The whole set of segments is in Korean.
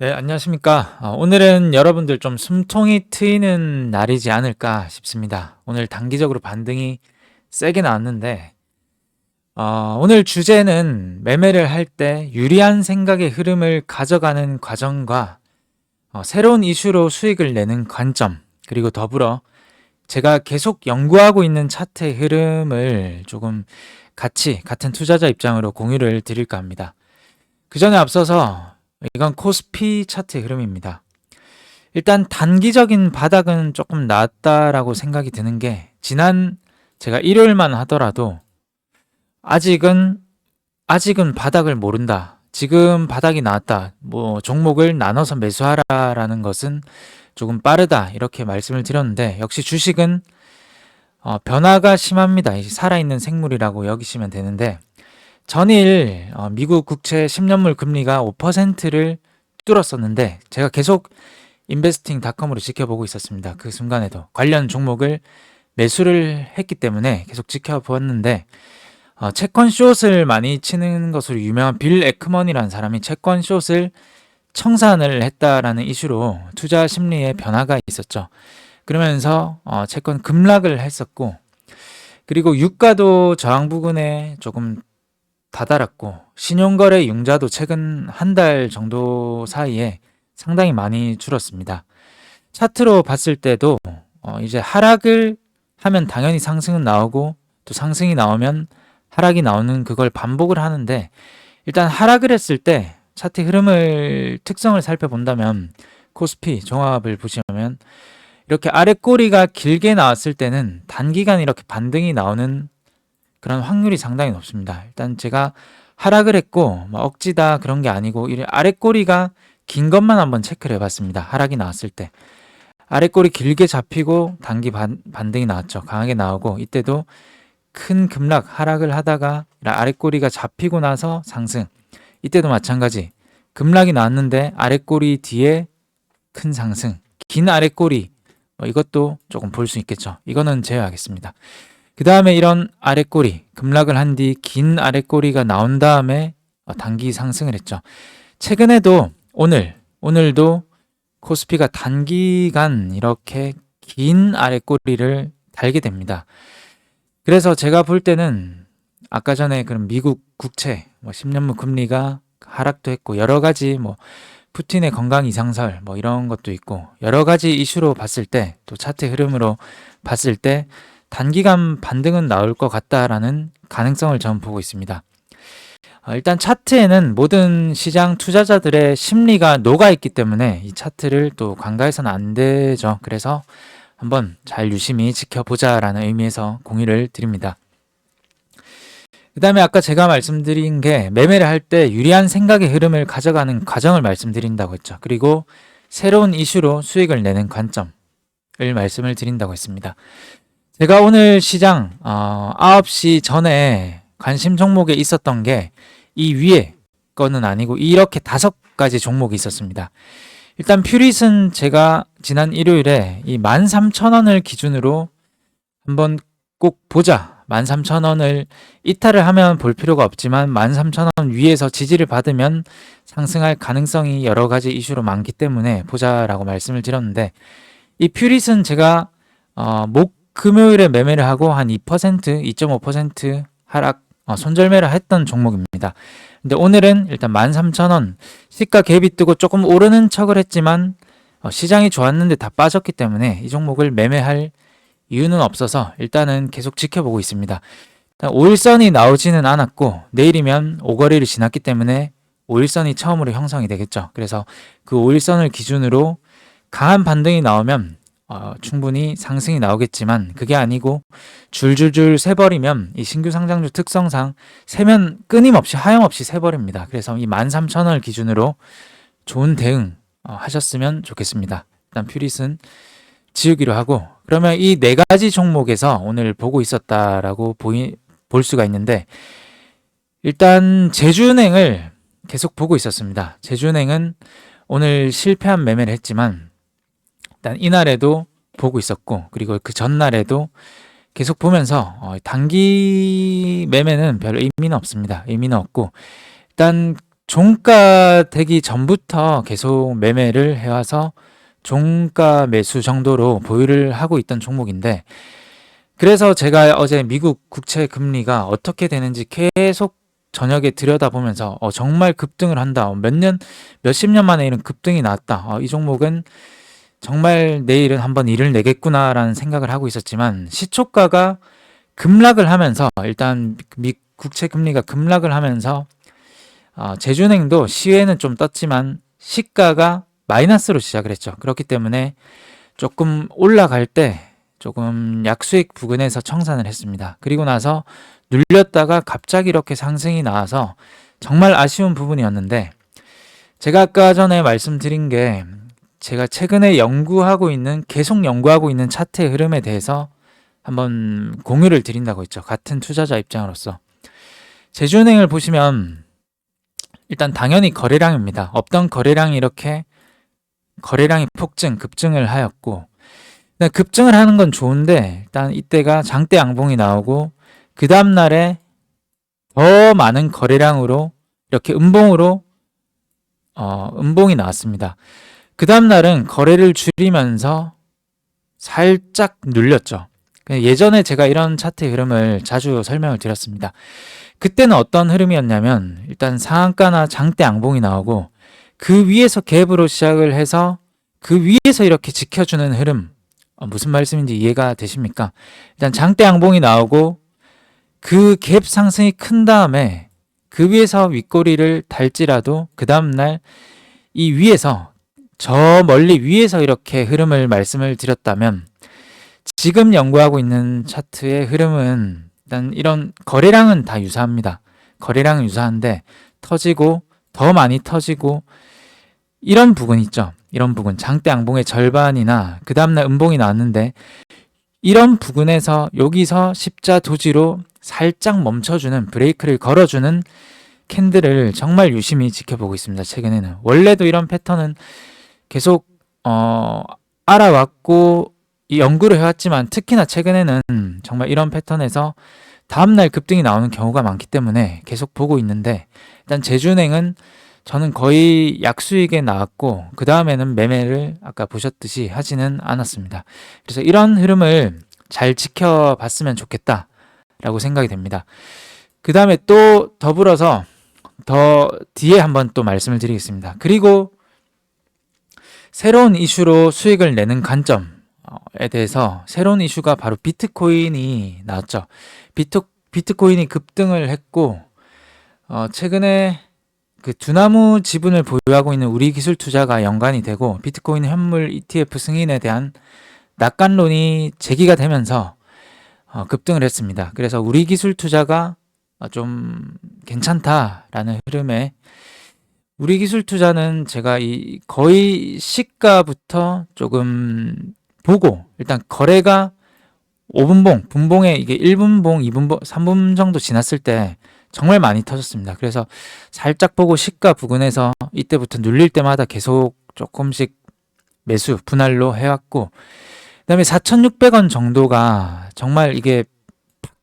네, 안녕하십니까. 오늘은 여러분들 좀 숨통이 트이는 날이지 않을까 싶습니다. 오늘 단기적으로 반등이 세게 나왔는데, 오늘 주제는 매매를 할 때 유리한 생각의 흐름을 가져가는 과정과 새로운 이슈로 수익을 내는 관점, 그리고 더불어 제가 계속 연구하고 있는 차트의 흐름을 조금 같은 투자자 입장으로 공유를 드릴까 합니다. 그 전에 앞서서 이건 코스피 차트의 흐름입니다. 일단 단기적인 바닥은 조금 나았다라고 생각이 드는 게 지난 제가 일요일만 하더라도 아직은 바닥을 모른다. 지금 바닥이 나왔다. 뭐 종목을 나눠서 매수하라라는 것은 조금 빠르다. 이렇게 말씀을 드렸는데 역시 주식은 변화가 심합니다. 살아있는 생물이라고 여기시면 되는데 전일 미국 국채 10년물 금리가 5%를 뚫었었는데 제가 계속 인베스팅닷컴으로 지켜보고 있었습니다. 그 순간에도 관련 종목을 매수를 했기 때문에 계속 지켜보았는데 채권 숏을 많이 치는 것으로 유명한 빌 에크먼이라는 사람이 채권 숏을 청산을 했다라는 이슈로 투자 심리에 변화가 있었죠. 그러면서 채권 급락을 했었고, 그리고 유가도 저항 부근에 조금 다다랐고, 신용거래 융자도 최근 한 달 정도 사이에 상당히 많이 줄었습니다. 차트로 봤을 때도 이제 하락을 하면 당연히 상승은 나오고, 또 상승이 나오면 하락이 나오는 그걸 반복을 하는데, 일단 하락을 했을 때 차트 흐름을 특성을 살펴본다면 코스피 종합을 보시면 이렇게 아래 꼬리가 길게 나왔을 때는 단기간 이렇게 반등이 나오는 그런 확률이 상당히 높습니다. 일단 제가 하락을 했고 억지다 그런 게 아니고 이 아래 꼬리가 긴 것만 한번 체크를 해봤습니다. 하락이 나왔을 때 아래 꼬리 길게 잡히고 단기 반등이 나왔죠. 강하게 나오고 이때도 큰 급락 하락을 하다가 아래 꼬리가 잡히고 나서 상승. 이때도 마찬가지 급락이 나왔는데 아래 꼬리 뒤에 큰 상승. 긴 아래 꼬리 이것도 조금 볼 수 있겠죠. 이거는 제외하겠습니다. 그 다음에 이런 아래 꼬리 급락을 한 뒤 긴 아래 꼬리가 나온 다음에 단기 상승을 했죠. 최근에도 오늘도 코스피가 단기간 이렇게 긴 아래 꼬리를 달게 됩니다. 그래서 제가 볼 때는 아까 전에 그런 미국 국채 10년물 금리가 하락도 했고 여러 가지 푸틴의 건강 이상설 이런 것도 있고 여러 가지 이슈로 봤을 때 또 차트 흐름으로 봤을 때 단기간 반등은 나올 것 같다라는 가능성을 저는 보고 있습니다. 일단 차트에는 모든 시장 투자자들의 심리가 녹아있기 때문에 이 차트를 또 간과해서는 안 되죠. 그래서 한번 잘 유심히 지켜보자라는 의미에서 공유를 드립니다. 그 다음에 아까 제가 말씀드린 게 매매를 할 때 유리한 생각의 흐름을 가져가는 과정을 말씀드린다고 했죠. 그리고 새로운 이슈로 수익을 내는 관점을 말씀을 드린다고 했습니다. 제가 오늘 시장 9시 전에 관심 종목에 있었던 게 이 위에 거는 아니고 이렇게 5가지 종목이 있었습니다. 일단 퓨릿은 제가 지난 일요일에 이 13,000원을 기준으로 한번 꼭 보자. 13,000원을 이탈을 하면 볼 필요가 없지만 13,000원 위에서 지지를 받으면 상승할 가능성이 여러 가지 이슈로 많기 때문에 보자라고 말씀을 드렸는데 이 퓨릿은 제가 금요일에 매매를 하고 한 2%, 2.5% 하락 손절매를 했던 종목입니다. 근데 오늘은 일단 13,000원 시가 갭이 뜨고 조금 오르는 척을 했지만 시장이 좋았는데 다 빠졌기 때문에 이 종목을 매매할 이유는 없어서 일단은 계속 지켜보고 있습니다. 일단 5일선이 나오지는 않았고 내일이면 5거리를 지났기 때문에 5일선이 처음으로 형성이 되겠죠. 그래서 그 5일선을 기준으로 강한 반등이 나오면 충분히 상승이 나오겠지만 그게 아니고 줄줄줄 새버리면 이 신규 상장주 특성상 새면 끊임없이 하염없이 새버립니다. 그래서 이 13,000원을 기준으로 좋은 대응 하셨으면 좋겠습니다. 일단 퓨릿은 지우기로 하고 그러면 이 4가지 종목에서 오늘 보고 있었다라고 볼 수가 있는데 일단 제주은행을 계속 보고 있었습니다. 제주은행은 오늘 실패한 매매를 했지만 일단 이날에도 보고 있었고 그리고 그 전날에도 계속 보면서 단기 매매는 별 의미는 없습니다. 의미는 없고 일단 종가 되기 전부터 계속 매매를 해와서 종가 매수 정도로 보유를 하고 있던 종목인데, 그래서 제가 어제 미국 국채 금리가 어떻게 되는지 계속 저녁에 들여다보면서 정말 급등을 한다. 몇십 년 만에 이런 급등이 나왔다. 이 종목은 정말 내일은 한번 일을 내겠구나라는 생각을 하고 있었지만, 시초가가 급락을 하면서 일단 미 국채 금리가 급락을 하면서 제주은행도 시외는 좀 떴지만 시가가 마이너스로 시작을 했죠. 그렇기 때문에 조금 올라갈 때 조금 약수익 부근에서 청산을 했습니다. 그리고 나서 눌렸다가 갑자기 이렇게 상승이 나와서 정말 아쉬운 부분이었는데, 제가 아까 전에 말씀드린 게 제가 최근에 계속 연구하고 있는 차트의 흐름에 대해서 한번 공유를 드린다고 했죠. 같은 투자자 입장으로서. 제주은행을 보시면 일단 당연히 거래량입니다. 없던 거래량이 이렇게 거래량이 급증을 하였고, 급증을 하는 건 좋은데 일단 이때가 장대 양봉이 나오고 그 다음날에 더 많은 거래량으로 이렇게 음봉이 나왔습니다. 그 다음날은 거래를 줄이면서 살짝 눌렸죠. 예전에 제가 이런 차트의 흐름을 자주 설명을 드렸습니다. 그때는 어떤 흐름이었냐면 일단 상한가나 장대 양봉이 나오고 그 위에서 갭으로 시작을 해서 그 위에서 이렇게 지켜주는 흐름. 무슨 말씀인지 이해가 되십니까? 일단 장대 양봉이 나오고 그 갭 상승이 큰 다음에 그 위에서 윗꼬리를 달지라도 그 다음날 이 위에서, 저 멀리 위에서 이렇게 흐름을 말씀을 드렸다면, 지금 연구하고 있는 차트의 흐름은 일단 이런 거래량은 다 유사합니다. 거래량은 유사한데 터지고 더 많이 터지고 이런 부분 있죠. 이런 부분, 장대 양봉의 절반이나 그 다음날 음봉이 나왔는데 이런 부분에서 여기서 십자 도지로 살짝 멈춰주는, 브레이크를 걸어주는 캔들을 정말 유심히 지켜보고 있습니다. 최근에는 원래도 이런 패턴은 계속 알아왔고 연구를 해왔지만, 특히나 최근에는 정말 이런 패턴에서 다음날 급등이 나오는 경우가 많기 때문에 계속 보고 있는데, 일단 제주은행은 저는 거의 약수익에 나왔고 그 다음에는 매매를 아까 보셨듯이 하지는 않았습니다. 그래서 이런 흐름을 잘 지켜봤으면 좋겠다라고 생각이 됩니다. 그 다음에 또 더불어서 더 뒤에 한번 또 말씀을 드리겠습니다. 그리고 새로운 이슈로 수익을 내는 관점에 대해서, 새로운 이슈가 바로 비트코인이 나왔죠. 비트코인이 급등을 했고 최근에 그 두나무 지분을 보유하고 있는 우리기술투자가 연관이 되고 비트코인 현물 ETF 승인에 대한 낙관론이 제기가 되면서 급등을 했습니다. 그래서 우리기술투자가 좀 괜찮다라는 흐름에, 우리기술투자는 제가 거의 시가부터 조금 보고, 일단 거래가 5분봉, 분봉에 이게 1분봉, 2분봉, 3분 정도 지났을 때 정말 많이 터졌습니다. 그래서 살짝 보고 시가 부근에서 이때부터 눌릴 때마다 계속 조금씩 매수, 분할로 해왔고, 그 다음에 4,600원 정도가 정말 이게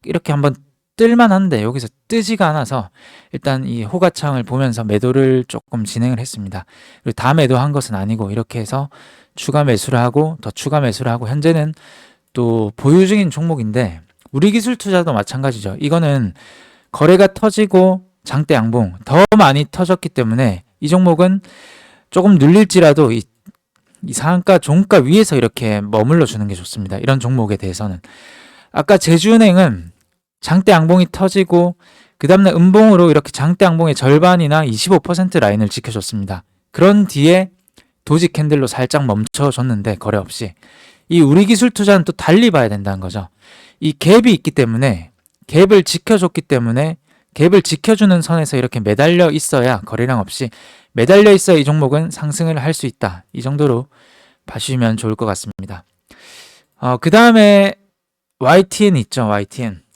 이렇게 한번 뜰만한데 여기서 뜨지가 않아서 일단 이 호가창을 보면서 매도를 조금 진행을 했습니다. 그리고 다 매도한 것은 아니고 이렇게 해서 추가 매수를 하고 더 추가 매수를 하고, 현재는 또 보유 중인 종목인데, 우리기술투자도 마찬가지죠. 이거는 거래가 터지고 장대 양봉 더 많이 터졌기 때문에 이 종목은 조금 눌릴지라도 이 상한가 종가 위에서 이렇게 머물러 주는 게 좋습니다. 이런 종목에 대해서는. 아까 제주은행은 장대 양봉이 터지고 그 다음날 음봉으로 이렇게 장대 양봉의 절반이나 25% 라인을 지켜줬습니다. 그런 뒤에 도지 캔들로 살짝 멈춰줬는데 거래 없이. 이 우리기술투자는 또 달리 봐야 된다는 거죠. 이 갭이 있기 때문에, 갭을 지켜줬기 때문에 갭을 지켜주는 선에서 이렇게 매달려 있어야, 거래량 없이 매달려 있어야 이 종목은 상승을 할 수 있다. 이 정도로 봐주시면 좋을 것 같습니다. 그 다음에 YTN 있죠.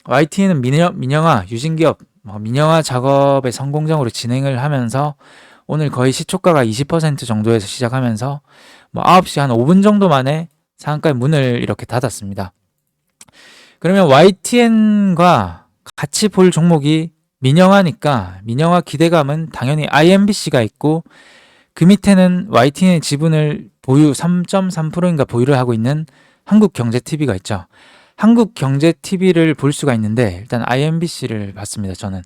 YTN은 민영화, 유진기업 민영화 작업의 성공적으로 진행을 하면서 오늘 거의 시초가가 20% 정도에서 시작하면서 9시 한 5분 정도 만에 상한가의 문을 이렇게 닫았습니다. 그러면 YTN과 같이 볼 종목이 민영화니까 민영화 기대감은 당연히 IMBC가 있고 그 밑에는 YTN의 지분을 보유 3.3%인가 보유를 하고 있는 한국경제TV가 있죠. 한국경제TV를 볼 수가 있는데 일단 IMBC를 봤습니다. 저는.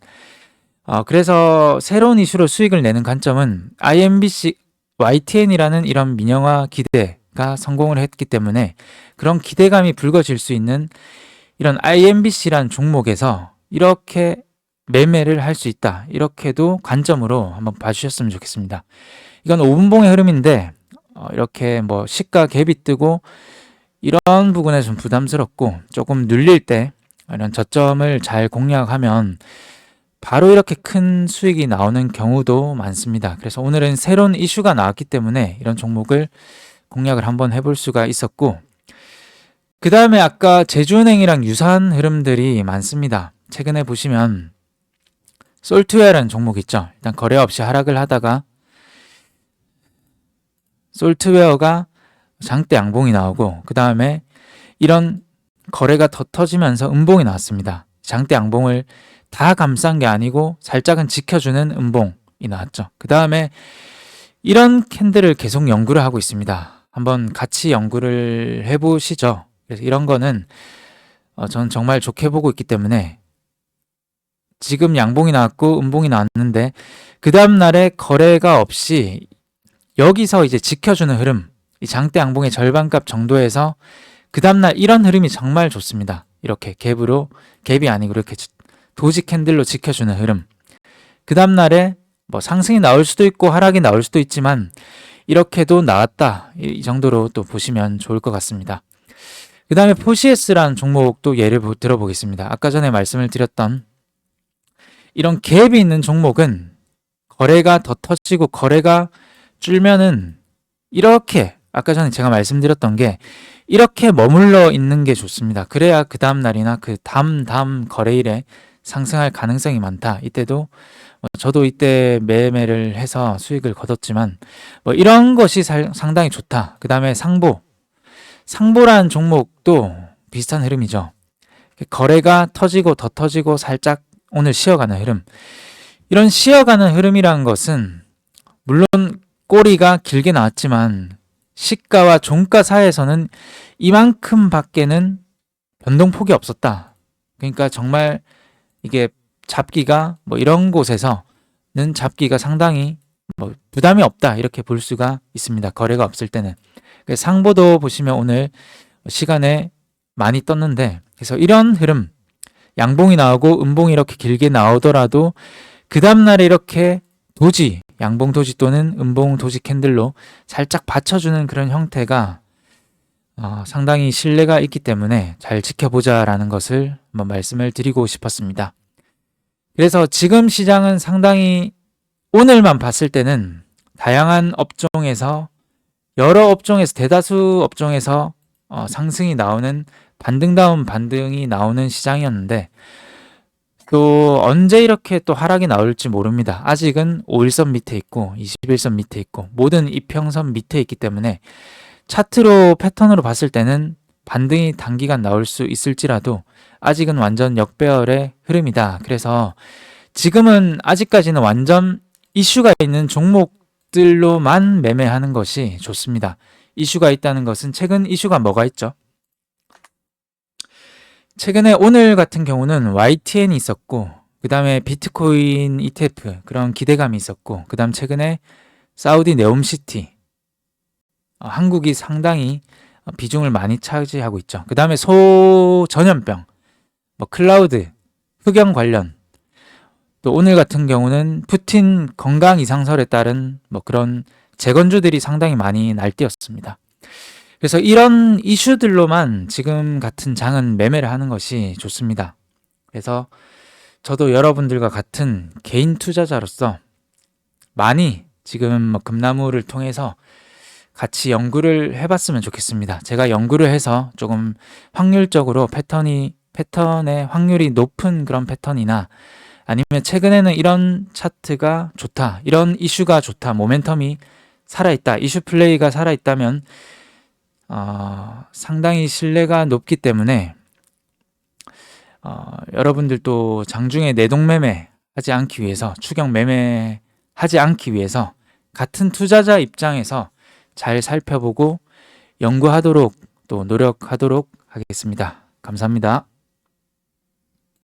그래서 새로운 이슈로 수익을 내는 관점은 IMBC, YTN이라는 이런 민영화 기대가 성공을 했기 때문에 그런 기대감이 불거질 수 있는 이런 IMBC란 종목에서 이렇게 매매를 할 수 있다. 이렇게도 관점으로 한번 봐주셨으면 좋겠습니다. 이건 5분봉의 흐름인데 이렇게 뭐 시가 갭이 뜨고 이런 부분에 좀 부담스럽고 조금 눌릴 때 이런 저점을 잘 공략하면 바로 이렇게 큰 수익이 나오는 경우도 많습니다. 그래서 오늘은 새로운 이슈가 나왔기 때문에 이런 종목을 공략을 한번 해볼 수가 있었고 그 다음에 아까 제주은행이랑 유사한 흐름들이 많습니다. 최근에 보시면 솔트웨어라는 종목 있죠. 일단 거래 없이 하락을 하다가 솔트웨어가 장대 양봉이 나오고 그 다음에 이런 거래가 더 터지면서 음봉이 나왔습니다. 장대 양봉을 다 감싼 게 아니고 살짝은 지켜주는 음봉이 나왔죠. 그 다음에 이런 캔들을 계속 연구를 하고 있습니다. 한번 같이 연구를 해보시죠. 그래서 이런 거는 저는 정말 좋게 보고 있기 때문에 지금 양봉이 나왔고 음봉이 나왔는데 그 다음날에 거래가 없이 여기서 이제 지켜주는 흐름, 이 장대 양봉의 절반값 정도에서 그 다음날 이런 흐름이 정말 좋습니다. 이렇게 갭이 아니고 이렇게 도지 캔들로 지켜주는 흐름. 그 다음날에 뭐 상승이 나올 수도 있고 하락이 나올 수도 있지만 이렇게도 나왔다. 이 정도로 또 보시면 좋을 것 같습니다. 그 다음에 포시에스라는 종목도 예를 들어보겠습니다. 아까 전에 말씀을 드렸던 이런 갭이 있는 종목은 거래가 더 터지고 거래가 줄면은 이렇게 아까 전에 제가 말씀드렸던 게 이렇게 머물러 있는 게 좋습니다. 그래야 그 다음 날이나 그 다음 거래일에 상승할 가능성이 많다. 이때도 저도 이때 매매를 해서 수익을 거뒀지만 뭐 이런 것이 상당히 좋다. 그 다음에 상보라는 종목도 비슷한 흐름이죠. 거래가 터지고 더 터지고 살짝 오늘 쉬어가는 흐름. 이런 쉬어가는 흐름이라는 것은 물론 꼬리가 길게 나왔지만 시가와 종가 사이에서는 이만큼 밖에는 변동폭이 없었다. 그러니까 정말 이게 잡기가 뭐 이런 곳에서는 잡기가 상당히 뭐 부담이 없다. 이렇게 볼 수가 있습니다. 거래가 없을 때는. 상보도 보시면 오늘 시간에 많이 떴는데 그래서 이런 흐름 양봉이 나오고 음봉이 이렇게 길게 나오더라도 그 다음날에 이렇게 도지 양봉 도지 또는 음봉 도지 캔들로 살짝 받쳐주는 그런 형태가 상당히 신뢰가 있기 때문에 잘 지켜보자라는 것을 한번 말씀을 드리고 싶었습니다. 그래서 지금 시장은 상당히 오늘만 봤을 때는 다양한 업종에서 여러 업종에서 대다수 업종에서 상승이 나오는 반등다운 반등이 나오는 시장이었는데 또 언제 이렇게 또 하락이 나올지 모릅니다. 아직은 5일선 밑에 있고 21선 밑에 있고 모든 이평선 밑에 있기 때문에 차트로 패턴으로 봤을 때는 반등이 단기간 나올 수 있을지라도 아직은 완전 역배열의 흐름이다. 그래서 지금은 아직까지는 완전 이슈가 있는 종목들로만 매매하는 것이 좋습니다. 이슈가 있다는 것은 최근 이슈가 뭐가 있죠? 최근에 오늘 같은 경우는 YTN이 있었고 그 다음에 비트코인 ETF 그런 기대감이 있었고 그 다음 최근에 사우디 네옴시티 한국이 상당히 비중을 많이 차지하고 있죠. 그 다음에 소전염병 뭐 클라우드 흑연 관련 또 오늘 같은 경우는 푸틴 건강 이상설에 따른 뭐 그런 재건주들이 상당히 많이 날뛰었습니다. 그래서 이런 이슈들로만 지금 같은 장은 매매를 하는 것이 좋습니다. 그래서 저도 여러분들과 같은 개인 투자자로서 많이 지금 뭐 금나무를 통해서 같이 연구를 해봤으면 좋겠습니다. 제가 연구를 해서 조금 확률적으로 패턴의 확률이 높은 그런 패턴이나 아니면 최근에는 이런 차트가 좋다, 이런 이슈가 좋다, 모멘텀이 살아있다, 이슈 플레이가 살아있다면 상당히 신뢰가 높기 때문에 여러분들도 장중에 내동매매 하지 않기 위해서, 추격 매매하지 않기 위해서 같은 투자자 입장에서 잘 살펴보고 연구하도록 또 노력하도록 하겠습니다. 감사합니다.